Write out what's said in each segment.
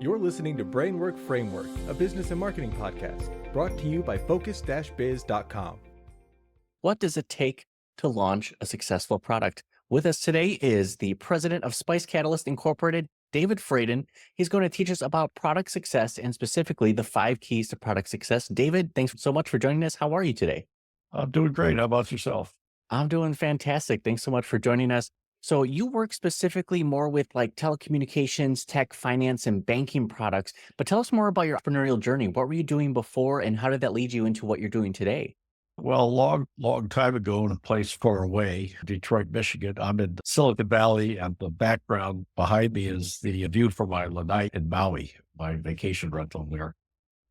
You're listening to Brainwork Framework, a business and marketing podcast, brought to you by focus-biz.com. What does it take to launch a successful product? With us today is the president of Spice Catalyst Incorporated, David Fradin. He's going to teach us about product success and specifically the 5 keys to product success. David, thanks so much for joining us. How are you today? I'm doing great. How about yourself? I'm doing fantastic. Thanks so much for joining us. So you work specifically more with like telecommunications, tech, finance, and banking products, but tell us more about your entrepreneurial journey. What were you doing before and how did that lead you into what you're doing today? Well, long time ago in a place far away, Detroit, Michigan. I'm in Silicon Valley, and the background behind me is the view from my lanai in Maui, my vacation rental there,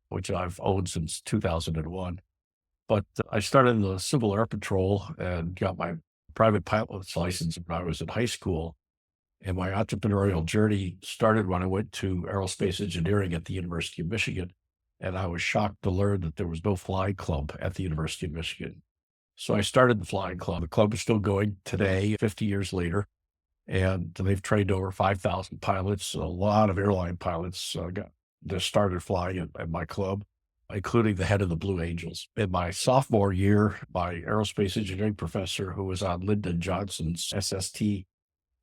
which I've owned since 2001. But I started in the Civil Air Patrol and got my private pilot's license when I was in high school. And my entrepreneurial journey started when I went to aerospace engineering at the University of Michigan. And I was shocked to learn that there was no flying club at the University of Michigan. So I started the flying club. The club is still going today, 50 years later. And they've trained over 5,000 pilots. A lot of airline pilots just started flying at my club, including the head of the Blue Angels. In my sophomore year, my aerospace engineering professor, who was on Lyndon Johnson's SST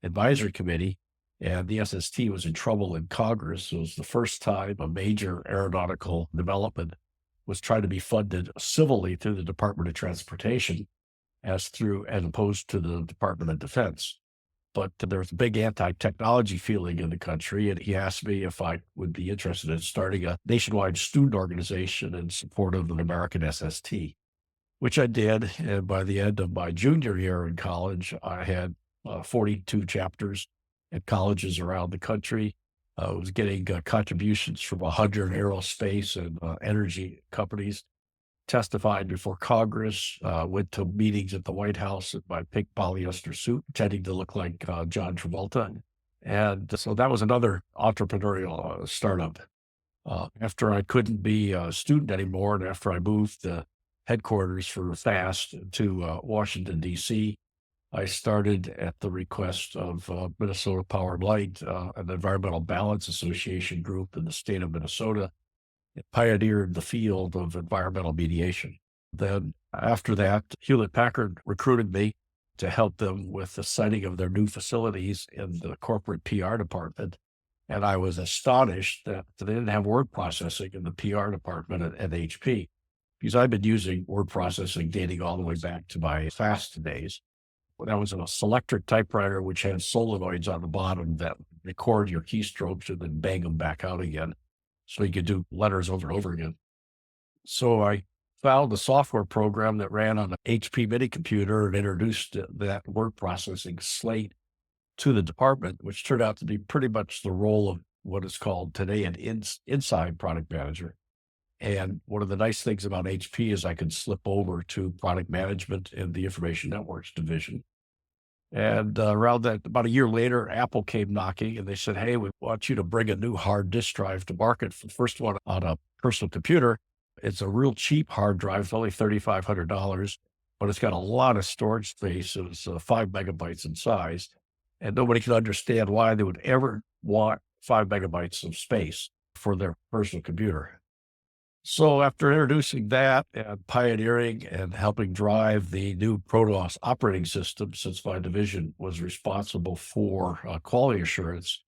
advisory committee, and the SST was in trouble in Congress. It was the first time a major aeronautical development was trying to be funded civilly through the Department of Transportation as opposed to the Department of Defense. But there's a big anti-technology feeling in the country, and he asked me if I would be interested in starting a nationwide student organization in support of an American SST, which I did. And by the end of my junior year in college, I had 42 chapters at colleges around the country. I was getting contributions from 100 aerospace and energy companies, testified before Congress, went to meetings at the White House in my pink polyester suit, pretending to look like John Travolta. And so that was another entrepreneurial startup. After I couldn't be a student anymore, and after I moved the headquarters for FAST to Washington, D.C., I started at the request of Minnesota Power and Light, an environmental balance association group in the state of Minnesota. It pioneered the field of environmental mediation. Then after that, Hewlett-Packard recruited me to help them with the siting of their new facilities in the corporate PR department. And I was astonished that they didn't have word processing in the PR department at HP, because I've been using word processing dating all the way back to my FAST days. That was a Selectric typewriter, which had solenoids on the bottom that record your keystrokes and then bang them back out again, so you could do letters over and over again. So I found a software program that ran on an HP mini computer and introduced that word processing slate to the department, which turned out to be pretty much the role of what is called today an inside product manager. And one of the nice things about HP is I could slip over to product management in the information networks division. And around that, about a year later, Apple came knocking and they said, "Hey, we want you to bring a new hard disk drive to market for the first one on a personal computer. It's a real cheap hard drive. It's only $3,500, but it's got a lot of storage space. It's 5 megabytes in size. And nobody can understand why they would ever want 5 megabytes of space for their personal computer." So after introducing that and pioneering and helping drive the new Protos operating system, since my division was responsible for quality assurance,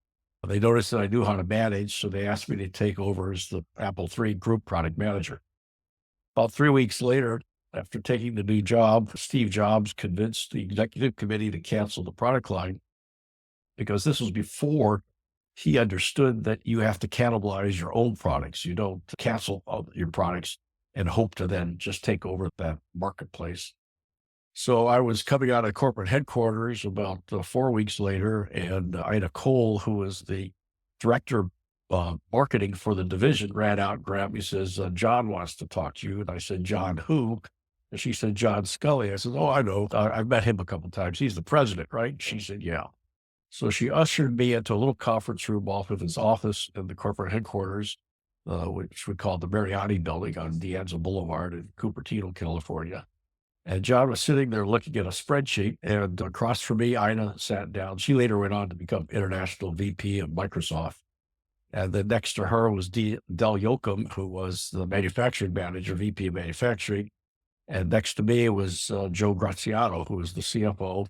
they noticed that I knew how to manage, so they asked me to take over as the Apple III group product manager. About 3 weeks later, after taking the new job, Steve Jobs convinced the executive committee to cancel the product line, because this was before he understood that you have to cannibalize your own products. You don't cancel all your products and hope to then just take over that marketplace. So I was coming out of corporate headquarters about 4 weeks later, and Ida Cole, who was the director of marketing for the division, ran out and grabbed me and says, "John wants to talk to you." And I said, "John who?" And she said, "John Scully." I said, "Oh, I know. I've met him a couple of times. He's the president, right?" She said, "Yeah." So she ushered me into a little conference room off of his office in the corporate headquarters, which we call the Mariani Building on De Anza Boulevard in Cupertino, California. And John was sitting there looking at a spreadsheet, and across from me, Ina sat down. She later went on to become international VP of Microsoft. And then next to her was Del Yoakum, who was the manufacturing manager, VP of manufacturing. And next to me was Joe Graziano, who was the CFO,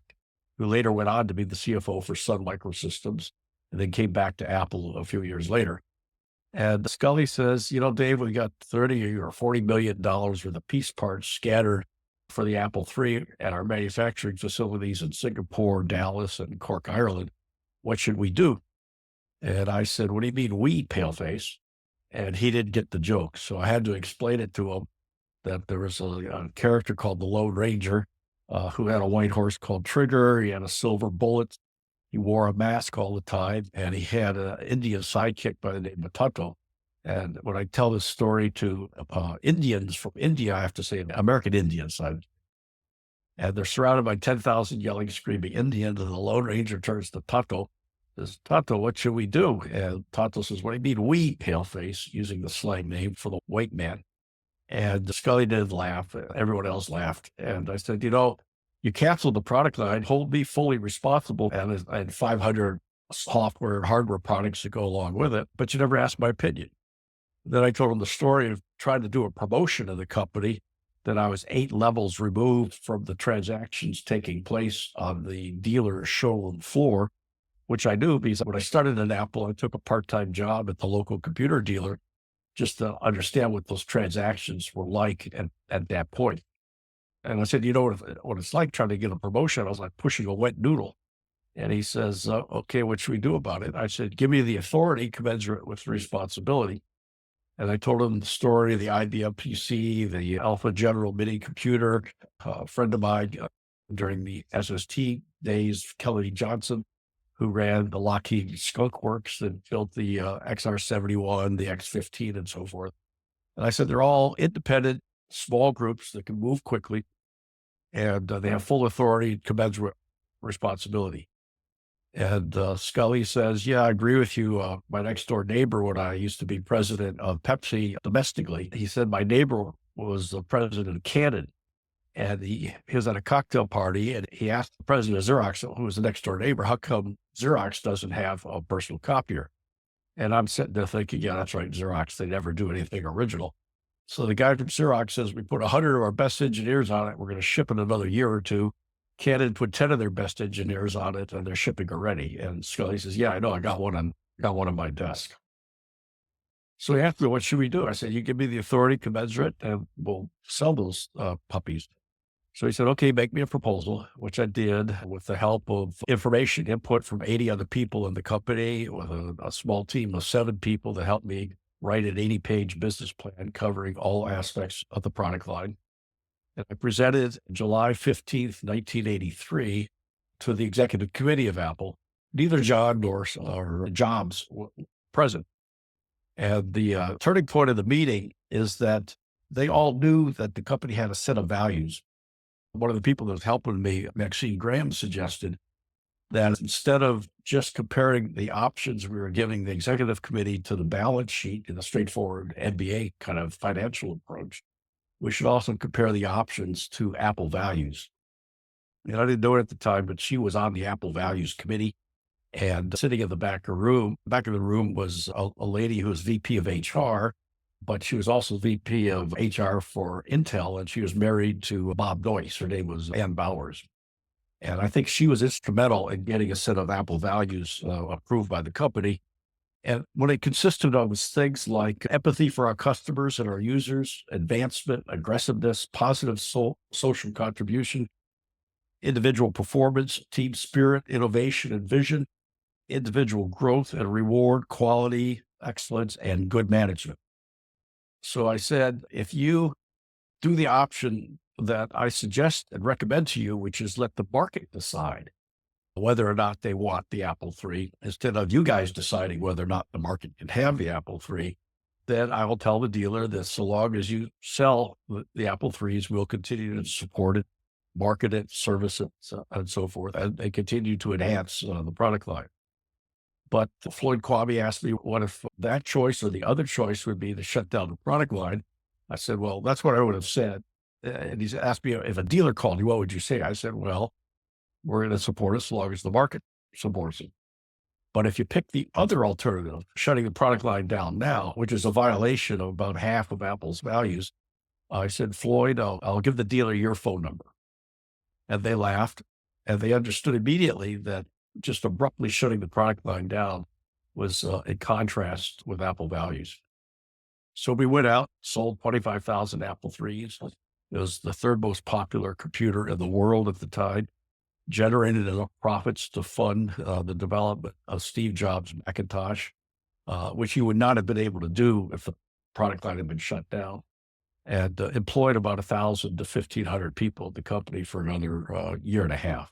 who later went on to be the CFO for Sun Microsystems and then came back to Apple a few years later. And Scully says, Dave, we got 30 or $40 million worth of piece parts scattered for the Apple III at our manufacturing facilities in Singapore, Dallas, and Cork, Ireland. What should we do? And I said, what do you mean we, paleface? And he didn't get the joke. So I had to explain it to him that there was a character called the Lone Ranger who had a white horse called Trigger. He had a silver bullet. He wore a mask all the time, and he had an Indian sidekick by the name of Tonto. And when I tell this story to Indians from India, I have to say American Indians. And they're surrounded by 10,000 yelling, screaming Indians, and the Lone Ranger turns to Tonto, says, Tonto, what should we do? And Tonto says, what do you mean we, paleface, using the slang name for the white man? And Scully did laugh. Everyone else laughed. And I said, you canceled the product line, hold me fully responsible, and 500 software and hardware products to go along with it, but you never asked my opinion. Then I told him the story of trying to do a promotion of the company, that I was 8 levels removed from the transactions taking place on the dealer's showroom floor, which I knew because when I started at Apple, I took a part-time job at the local computer dealer just to understand what those transactions were like at that point. And I said, what it's like trying to get a promotion? I was like pushing a wet noodle. And he says, okay, what should we do about it? I said, give me the authority commensurate with responsibility. And I told him the story of the IBM PC, the Alpha General mini computer. A friend of mine during the SST days, Kelly Johnson, who ran the Lockheed Skunk Works that built the XR71, the X15, and so forth. And I said, they're all independent, small groups that can move quickly, and they have full authority, commensurate responsibility. And Scully says, yeah, I agree with you. My next door neighbor, when I used to be president of Pepsi domestically, he said my neighbor was the president of Canon. And he was at a cocktail party, and he asked the president of Xerox, who was the next door neighbor, how come Xerox doesn't have a personal copier? And I'm sitting there thinking, yeah, that's right, Xerox, they never do anything original. So the guy from Xerox says, we put 100 of our best engineers on it. We're going to ship in another year or two. Canon put 10 of their best engineers on it, and they're shipping already. And Scully says, yeah, I know, I got one on my desk. So he asked me, what should we do? I said, you give me the authority commensurate, and we'll sell those puppies. So he said, okay, make me a proposal, which I did with the help of information input from 80 other people in the company, with a small team of 7 people that helped me write an 80-page business plan covering all aspects of the product line. And I presented July 15th, 1983 to the executive committee of Apple. Neither John nor Jobs were present. And the turning point of the meeting is that they all knew that the company had a set of values. One of the people that was helping me, Maxine Graham, suggested that instead of just comparing the options we were giving the executive committee to the balance sheet in a straightforward MBA kind of financial approach, we should also compare the options to Apple values. And I didn't know it at the time, but she was on the Apple Values Committee, and sitting in the back of the room was a lady who was VP of HR, but she was also VP of HR for Intel, and she was married to Bob Noyce. Her name was Ann Bowers. And I think she was instrumental in getting a set of Apple values approved by the company. And what it consisted of was things like empathy for our customers and our users, advancement, aggressiveness, positive social contribution, individual performance, team spirit, innovation and vision, individual growth and reward, quality, excellence, and good management. So I said, if you do the option that I suggest and recommend to you, which is let the market decide whether or not they want the Apple III, instead of you guys deciding whether or not the market can have the Apple III, then I will tell the dealer that so long as you sell the Apple IIIs, we'll continue to support it, market it, service it, and so forth, and continue to enhance the product line. But Floyd Kwame asked me, what if that choice or the other choice would be to shut down the product line? I said, well, that's what I would have said. And he's asked me, if a dealer called you, what would you say? I said, well, we're going to support it so long as the market supports it. But if you pick the other alternative, shutting the product line down now, which is a violation of about half of Apple's values, I said, Floyd, I'll give the dealer your phone number. And they laughed, and they understood immediately that just abruptly shutting the product line down was in contrast with Apple values. So we went out, sold 25,000 Apple IIIs. It was the third most popular computer in the world at the time, generated enough profits to fund the development of Steve Jobs' Macintosh, which you would not have been able to do if the product line had been shut down, and employed about 1,000 to 1,500 people at the company for another year and a half.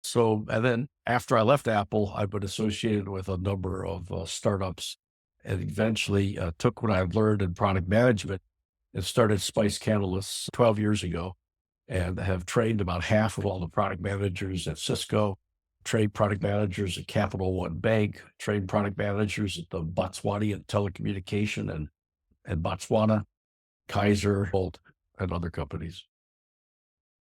So, and then after I left Apple, I've been associated with a number of startups, and eventually took what I learned in product management and started Spice Catalysts 12 years ago, and have trained about half of all the product managers at Cisco, trained product managers at Capital One Bank, trained product managers at the Botswanian Telecommunication and Botswana, Kaiser, Bolt, and other companies.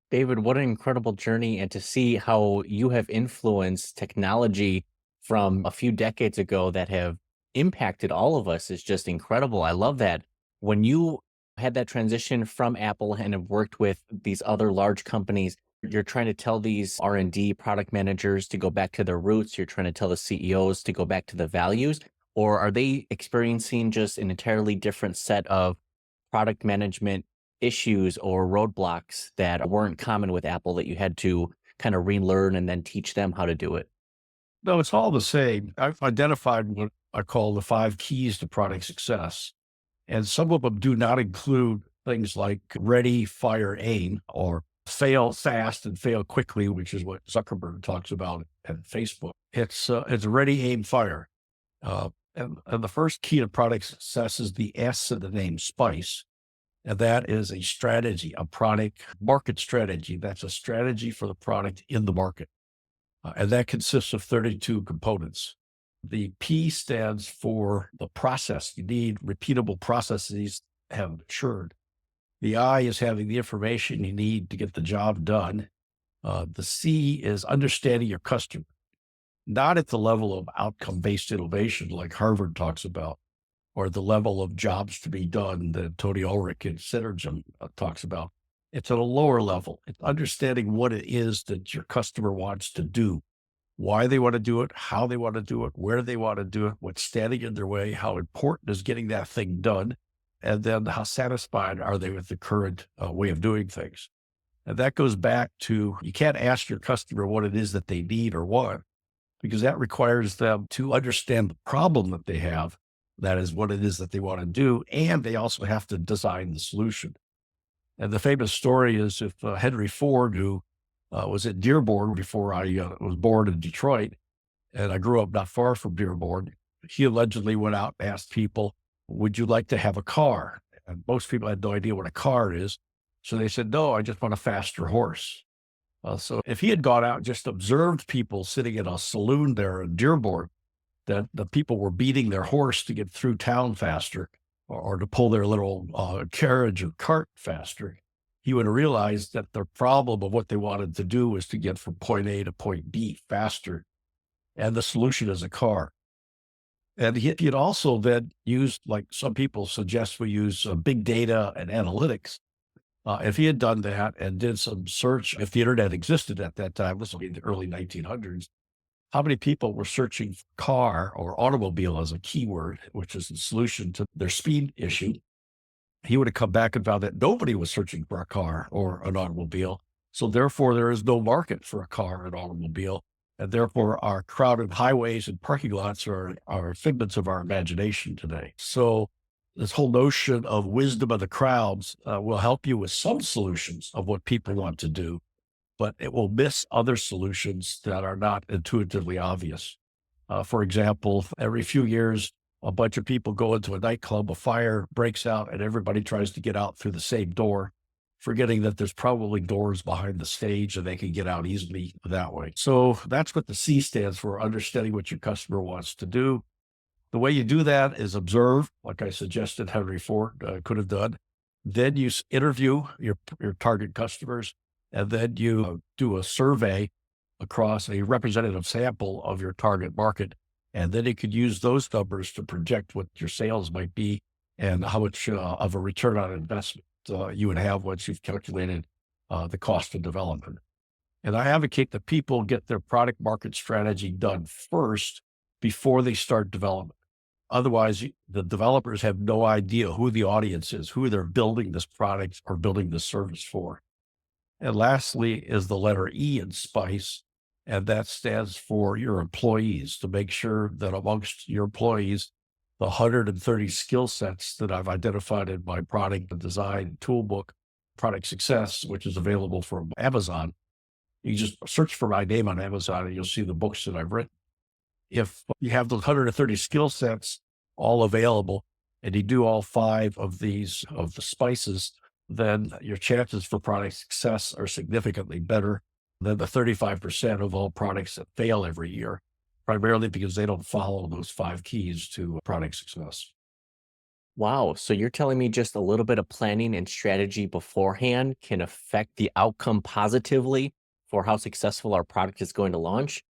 David, what an incredible journey, and to see how you have influenced technology from a few decades ago that have impacted all of us is just incredible. I love that. When you had that transition from Apple and have worked with these other large companies, you're trying to tell these R&D product managers to go back to their roots. You're trying to tell the CEOs to go back to the values, or are they experiencing just an entirely different set of product management issues or roadblocks that weren't common with Apple that you had to kind of relearn and then teach them how to do it? No, it's all the same. I've identified what I call the 5 keys to product success. And some of them do not include things like ready, fire, aim, or fail fast and fail quickly, which is what Zuckerberg talks about at Facebook. It's ready, aim, fire. And the first key to product success is the S in the name, Spice. And that is a strategy, a product market strategy. That's a strategy for the product in the market. And that consists of 32 components. The P stands for the process. You need repeatable processes that have matured. The I is having the information you need to get the job done. The C is understanding your customer, not at the level of outcome-based innovation like Harvard talks about, or the level of jobs to be done that Tony Ulrich and Synergem talks about. It's at a lower level. It's understanding what it is that your customer wants to do, why they want to do it, how they want to do it, where they want to do it, what's standing in their way, how important is getting that thing done, and then how satisfied are they with the current way of doing things. And that goes back to, you can't ask your customer what it is that they need or want, because that requires them to understand the problem that they have. That is what it is that they want to do. And they also have to design the solution. And the famous story is if Henry Ford, who was at Dearborn before I was born in Detroit, and I grew up not far from Dearborn, he allegedly went out and asked people, would you like to have a car? And most people had no idea what a car is. So they said, no, I just want a faster horse. So if he had gone out and just observed people sitting in a saloon there in Dearborn, that the people were beating their horse to get through town faster, or to pull their little carriage or cart faster, he would have realized that the problem of what they wanted to do was to get from point A to point B faster. And the solution is a car. And he'd also then used, like some people suggest we use big data and analytics. If he had done that and did some search, if the internet existed at that time, this will be the early 1900s, how many people were searching for car or automobile as a keyword, which is the solution to their speed issue? He would have come back and found that nobody was searching for a car or an automobile. So therefore, there is no market for a car and automobile. And therefore, our crowded highways and parking lots are figments of our imagination today. So this whole notion of wisdom of the crowds will help you with some solutions of what people want to do, but it will miss other solutions that are not intuitively obvious. For example, every few years, a bunch of people go into a nightclub, a fire breaks out, and everybody tries to get out through the same door, forgetting that there's probably doors behind the stage and they can get out easily that way. So that's what the C stands for, understanding what your customer wants to do. The way you do that is observe, like I suggested Henry Ford could have done. Then you interview your target customers, and then you do a survey across a representative sample of your target market And then you could use those numbers to project what your sales might be and how much of a return on investment you would have once you've calculated the cost of development. And I advocate that people get their product market strategy done first before they start development. Otherwise, the developers have no idea who the audience is, who they're building this product or building this service for. And lastly is the letter E in SPICE, and that stands for your employees, to make sure that amongst your employees, the 130 skill sets that I've identified in my product and design toolbook, Product Success, which is available from Amazon. You just search for my name on Amazon and you'll see the books that I've written. If you have those 130 skill sets all available and you do all 5 of these, of the spices, then your chances for product success are significantly better than the 35% of all products that fail every year, primarily because they don't follow those 5 keys to product success. Wow. So you're telling me just a little bit of planning and strategy beforehand can affect the outcome positively for how successful our product is going to launch?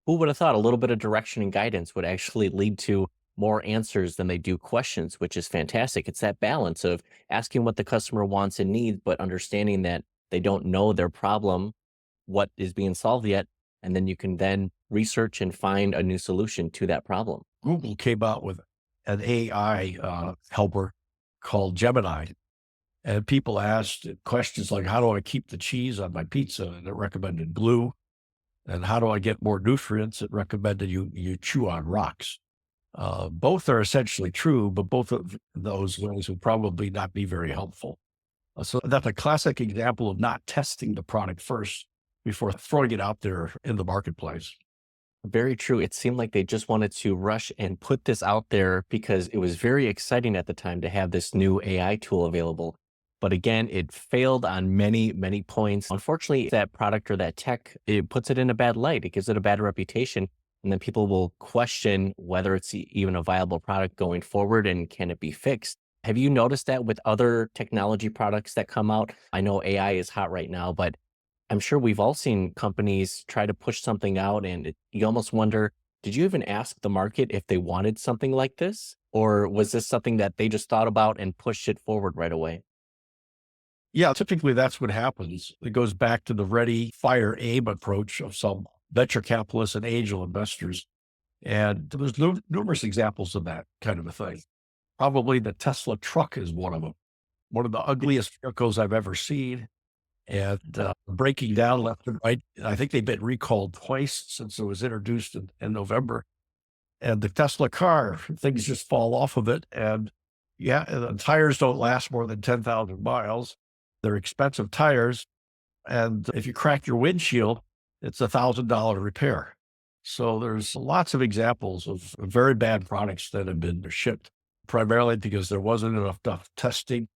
Who would have thought a little bit of direction and guidance would actually lead to more answers than they do questions, which is fantastic. It's that balance of asking what the customer wants and needs, but understanding that they don't know their problem, what is being solved yet. And then you can then research and find a new solution to that problem. Google came out with an AI helper called Gemini. And people asked questions like, how do I keep the cheese on my pizza? And it recommended glue. And how do I get more nutrients? It recommended you chew on rocks. Both are essentially true, but both of those ways would probably not be very helpful. So that's a classic example of not testing the product first before throwing it out there in the marketplace. Very true. It seemed like they just wanted to rush and put this out there because it was very exciting at the time to have this new AI tool available. But again, it failed on many, many points. Unfortunately, that product or that tech, it puts it in a bad light. It gives it a bad reputation. And then people will question whether it's even a viable product going forward and can it be fixed. Have you noticed that with other technology products that come out? I know AI is hot right now, but I'm sure we've all seen companies try to push something out and you almost wonder, did you even ask the market if they wanted something like this? Or was this something that they just thought about and pushed it forward right away? Yeah, typically that's what happens. It goes back to the ready, fire, aim approach of some venture capitalists and angel investors. And there's numerous examples of that kind of a thing. Probably the Tesla truck is one of them. One of the ugliest vehicles I've ever seen. And breaking down left and right. I think they've been recalled twice since it was introduced in November. And the Tesla car, things just fall off of it. And yeah, the tires don't last more than 10,000 miles. They're expensive tires. And if you crack your windshield, it's $1,000 repair. So there's lots of examples of very bad products that have been shipped, primarily because there wasn't enough testing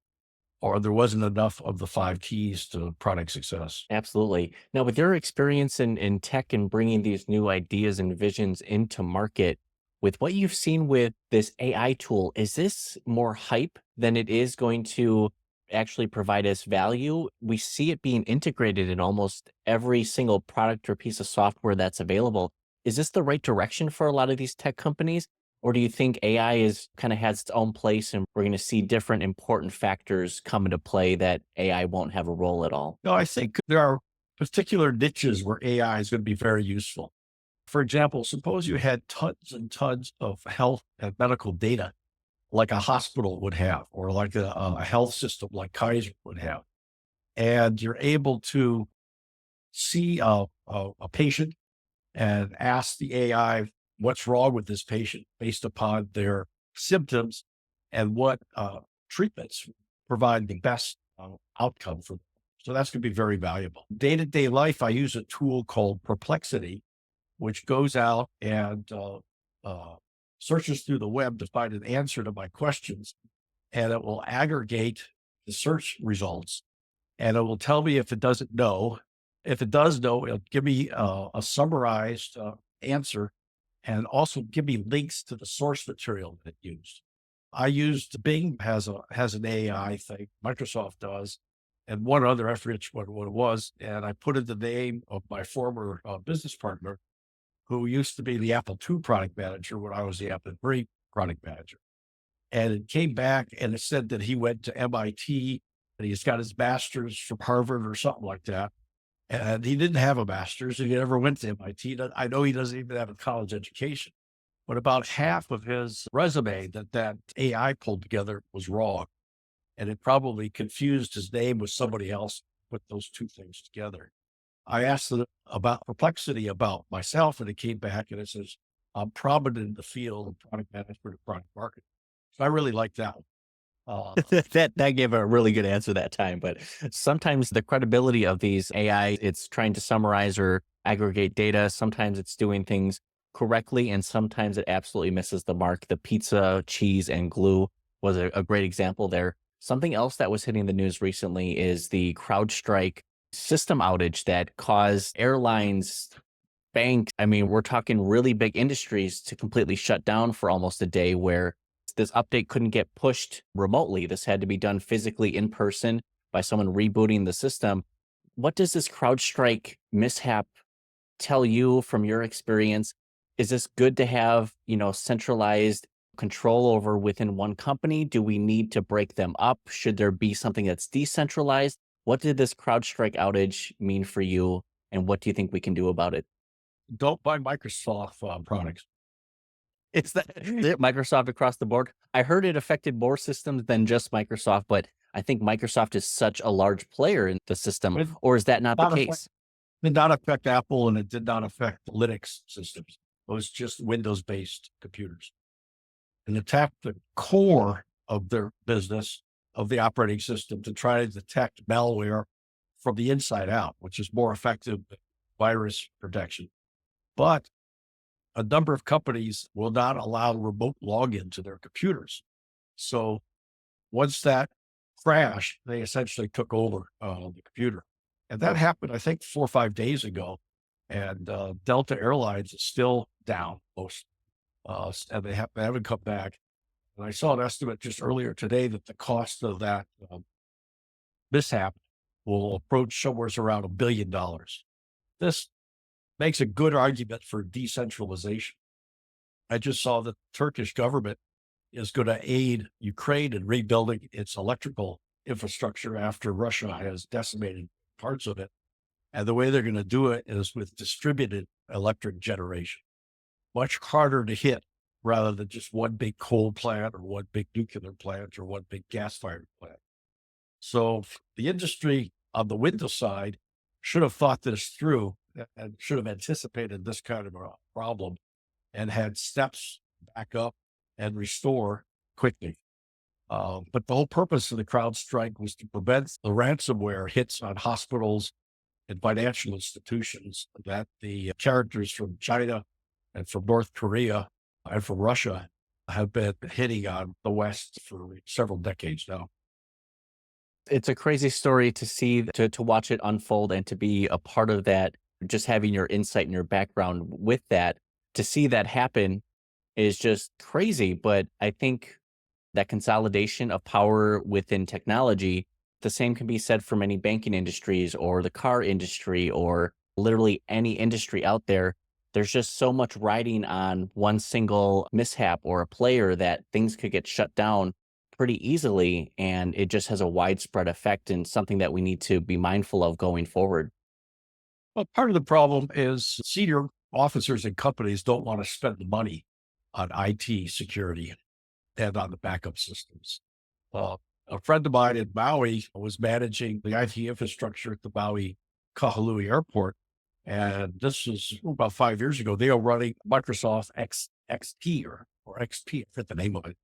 or there wasn't enough of the 5 keys to product success. Absolutely. Now, with your experience in tech and bringing these new ideas and visions into market, with what you've seen with this AI tool, is this more hype than it is going to actually provide us value? We see it being integrated in almost every single product or piece of software that's available. Is this the right direction for a lot of these tech companies? Or do you think AI is kind of has its own place and we're going to see different important factors come into play that AI won't have a role at all? No, I think there are particular niches where AI is going to be very useful. For example, suppose you had tons and tons of health and medical data like a hospital would have, or like a health system like Kaiser would have. And you're able to see a patient and ask the AI what's wrong with this patient based upon their symptoms and what treatments provide the best outcome for them. So that's going to be very valuable. Day-to-day life, I use a tool called Perplexity, which goes out and searches through the web to find an answer to my questions. And it will aggregate the search results and it will tell me if it doesn't know. If it does know, it'll give me a summarized answer and also give me links to the source material that it used. I used Bing has an AI thing, Microsoft does, and one other, I forget what it was. And I put in the name of my former business partner who used to be the Apple II product manager when I was the Apple III product manager. And it came back and it said that he went to MIT and he's got his master's from Harvard or something like that. And he didn't have a master's and he never went to MIT. I know he doesn't even have a college education, but about half of his resume that AI pulled together was wrong. And it probably confused his name with somebody else, put those two things together. I asked it about perplexity about myself and it came back and it says, I'm prominent in the field of product management and product marketing. So I really like that one. That gave a really good answer that time. But sometimes the credibility of these AI, it's trying to summarize or aggregate data. Sometimes it's doing things correctly, and sometimes it absolutely misses the mark. The pizza, cheese, and glue was a great example there. Something else that was hitting the news recently is the CrowdStrike system outage that caused airlines, banks. I mean, we're talking really big industries to completely shut down for almost a day, where this update couldn't get pushed remotely. This had to be done physically in person by someone rebooting the system. What does this CrowdStrike mishap tell you from your experience? Is this good to have, centralized control over within one company? Do we need to break them up? Should there be something that's decentralized? What did this CrowdStrike outage mean for you? And what do you think we can do about it? Don't buy Microsoft products. It's Microsoft across the board. I heard it affected more systems than just Microsoft, but I think Microsoft is such a large player in the system, or is that not the case? It did not affect Apple and it did not affect Linux systems. It was just Windows-based computers. And attacked the core of their business of the operating system to try to detect malware from the inside out, which is more effective than virus protection. But a number of companies will not allow remote login to their computers. So once that crashed, they essentially took over the computer. And that happened, I think, 4 or 5 days ago. And Delta Airlines is still down most, and they haven't come back. And I saw an estimate just earlier today that the cost of that mishap will approach somewhere around $1 billion. This makes a good argument for decentralization. I just saw that the Turkish government is going to aid Ukraine in rebuilding its electrical infrastructure after Russia has decimated parts of it. And the way they're going to do it is with distributed electric generation, much harder to hit rather than just one big coal plant or one big nuclear plant or one big gas-fired plant. So the industry on the Windows side should have thought this through and should have anticipated this kind of a problem and had steps back up and restore quickly. But the whole purpose of the CrowdStrike was to prevent the ransomware hits on hospitals and financial institutions that the characters from China and from North Korea and from Russia have been hitting on the West for several decades now. It's a crazy story to see, to watch it unfold and to be a part of that, just having your insight and your background with that, to see that happen is just crazy. But I think that consolidation of power within technology, the same can be said for many banking industries or the car industry or literally any industry out there. There's just so much riding on one single mishap or a player that things could get shut down pretty easily. And it just has a widespread effect and something that we need to be mindful of going forward. Well, part of the problem is senior officers in companies don't want to spend the money on IT security and on the backup systems. A friend of mine in Maui was managing the IT infrastructure at the Maui Kahului Airport. And this was about 5 years ago. They were running Microsoft XP or XP, I forget the name of it,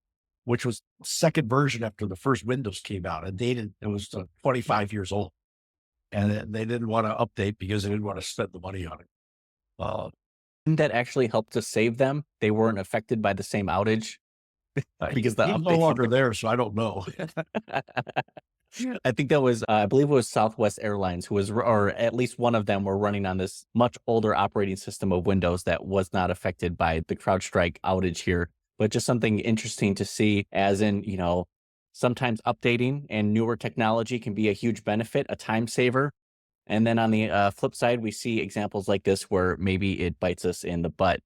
which was the second version after the first Windows came out. And it was 25 years old. And they didn't want to update because they didn't want to spend the money on it. Didn't that actually help to save them? They weren't affected by the same outage because the he's no longer there, so I don't know. I think that was, I believe it was Southwest Airlines who was, or at least one of them were running on this much older operating system of Windows that was not affected by the CrowdStrike outage here. But just something interesting to see, as in, sometimes updating and newer technology can be a huge benefit, a time saver. And then on the flip side, we see examples like this where maybe it bites us in the butt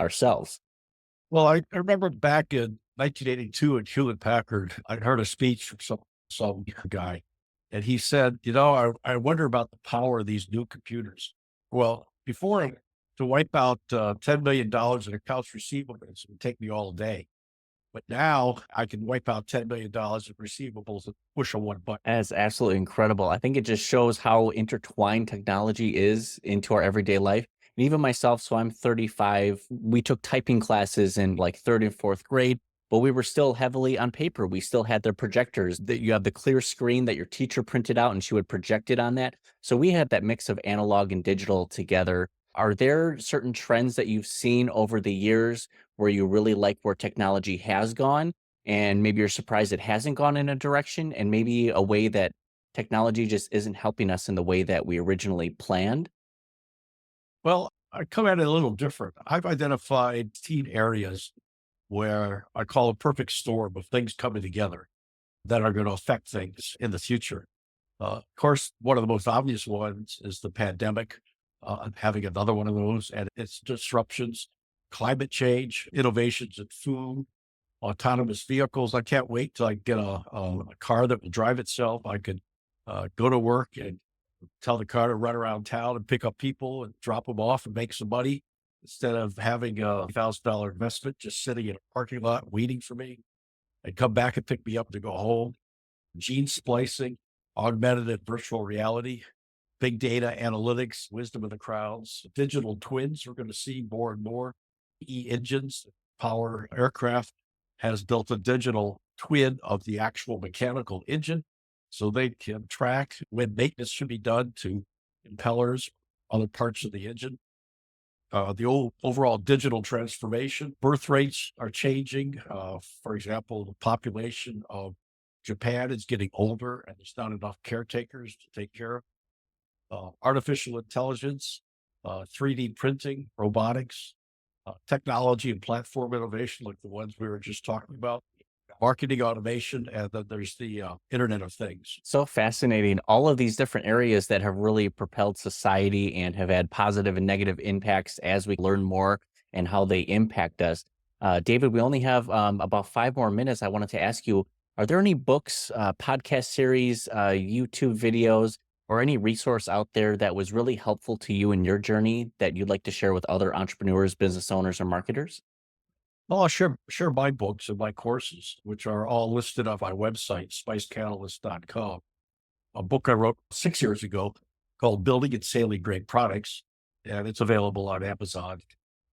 ourselves. Well, I remember back in 1982 at Hewlett Packard, I heard a speech from some guy, and he said, I wonder about the power of these new computers. Well, to wipe out $10 million in accounts receivables, it would take me all day. But now I can wipe out $10 million in receivables and push a one button. That's absolutely incredible. I think it just shows how intertwined technology is into our everyday life. And even myself, so I'm 35. We took typing classes in like third and fourth grade, but we were still heavily on paper. We still had the projectors that you have the clear screen that your teacher printed out and she would project it on that. So we had that mix of analog and digital together. Are there certain trends that you've seen over the years where you really like where technology has gone? And maybe you're surprised it hasn't gone in a direction and maybe a way that technology just isn't helping us in the way that we originally planned? Well, I come at it a little different. I've identified 15 areas where I call a perfect storm of things coming together that are going to affect things in the future. Of course, one of the most obvious ones is the pandemic, and having another one of those and its disruptions, climate change, innovations in food, autonomous vehicles. I can't wait till I get a car that will drive itself. I could go to work and tell the car to run around town and pick up people and drop them off and make some money instead of having a $1,000 investment just sitting in a parking lot waiting for me and come back and pick me up to go home. Gene splicing, augmented and virtual reality, big data analytics, wisdom of the crowds, digital twins. We're going to see more and more. Engines, power aircraft has built a digital twin of the actual mechanical engine so they can track when maintenance should be done to impellers, other parts of the engine. The overall digital transformation, birth rates are changing. For example, the population of Japan is getting older and there's not enough caretakers to take care of. Artificial intelligence, 3D printing, robotics, technology and platform innovation, like the ones we were just talking about, marketing automation, and then there's the Internet of Things. So fascinating. All of these different areas that have really propelled society and have had positive and negative impacts as we learn more and how they impact us. David, we only have about 5 more minutes. I wanted to ask you, are there any books, podcast series, YouTube videos, or any resource out there that was really helpful to you in your journey that you'd like to share with other entrepreneurs, business owners, or marketers? Well, I'll share my books and my courses, which are all listed on my website, spicecatalyst.com. A book I wrote 6 years ago called Building and Sailing Great Products, and it's available on Amazon.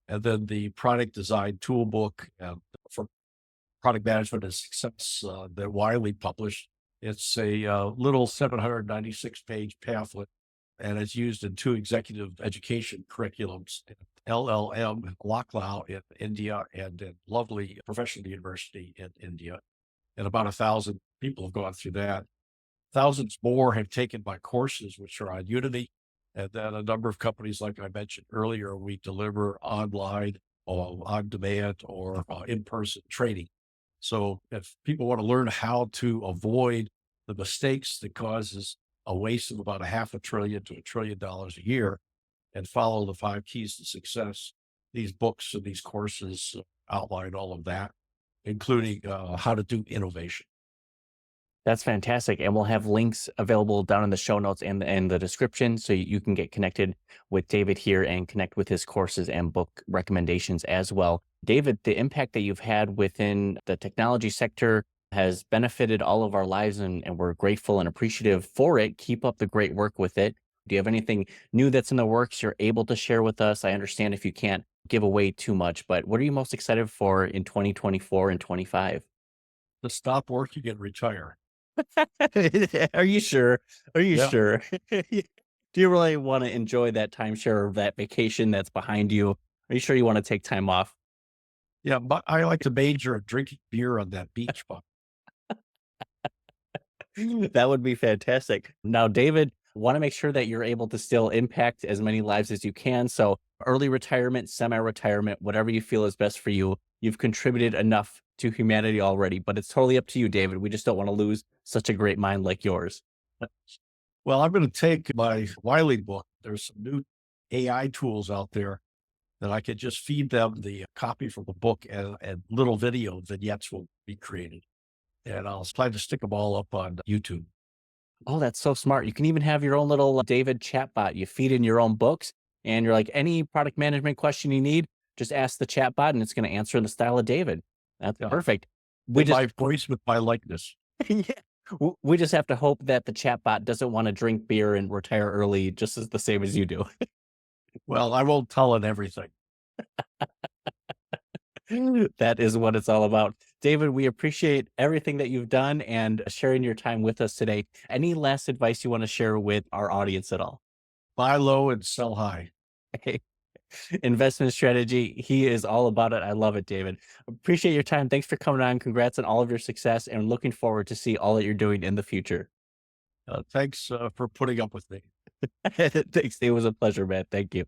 And then the Product Design Toolbook for Product Management and Success that Wiley published. It's a little 796-page pamphlet, and it's used in 2 executive education curriculums, LLM Lucknow in India and in lovely professional university in India. And about 1,000 people have gone through that. Thousands more have taken my courses, which are on Udemy. And then a number of companies, like I mentioned earlier, we deliver online or on demand or in-person training. So if people want to learn how to avoid the mistakes that causes a waste of about $500 billion to $1 trillion a year and follow the 5 keys to success, these books and these courses outline all of that, including how to do innovation. That's fantastic. And we'll have links available down in the show notes and the description so you can get connected with David here and connect with his courses and book recommendations as well. David, the impact that you've had within the technology sector has benefited all of our lives, and we're grateful and appreciative for it. Keep up the great work with it. Do you have anything new that's in the works you're able to share with us? I understand if you can't give away too much, but what are you most excited for in 2024 and 25? To stop working and retire. Are you sure? Are you Yeah. sure? Do you really want to enjoy that timeshare or that vacation that's behind you? Are you sure you want to take time off? Yeah, but I like to major in drinking beer on that beach. But That would be fantastic. Now, David, want to make sure that you're able to still impact as many lives as you can. So early retirement, semi-retirement, whatever you feel is best for you. You've contributed enough to humanity already, but it's totally up to you, David. We just don't want to lose such a great mind like yours. Well, I'm going to take my Wiley book. There's some new AI tools out there that I could just feed them the copy from the book, and little video vignettes will be created. And I'll try to stick them all up on YouTube. Oh, that's so smart. You can even have your own little David chatbot. You feed in your own books and you're like, any product management question you need, just ask the chatbot and it's going to answer in the style of David. That's Yeah. perfect. With my voice, with my likeness. Yeah. We just have to hope that the chatbot doesn't want to drink beer and retire early, just as the same as you do. Well, I won't tell it everything. That is what it's all about. David, we appreciate everything that you've done and sharing your time with us today. Any last advice you want to share with our audience at all? Buy low and sell high. Investment strategy. He is all about it. I love it, David. Appreciate your time. Thanks for coming on. Congrats on all of your success and looking forward to see all that you're doing in the future. Thanks for putting up with me. Thanks. It was a pleasure, man. Thank you.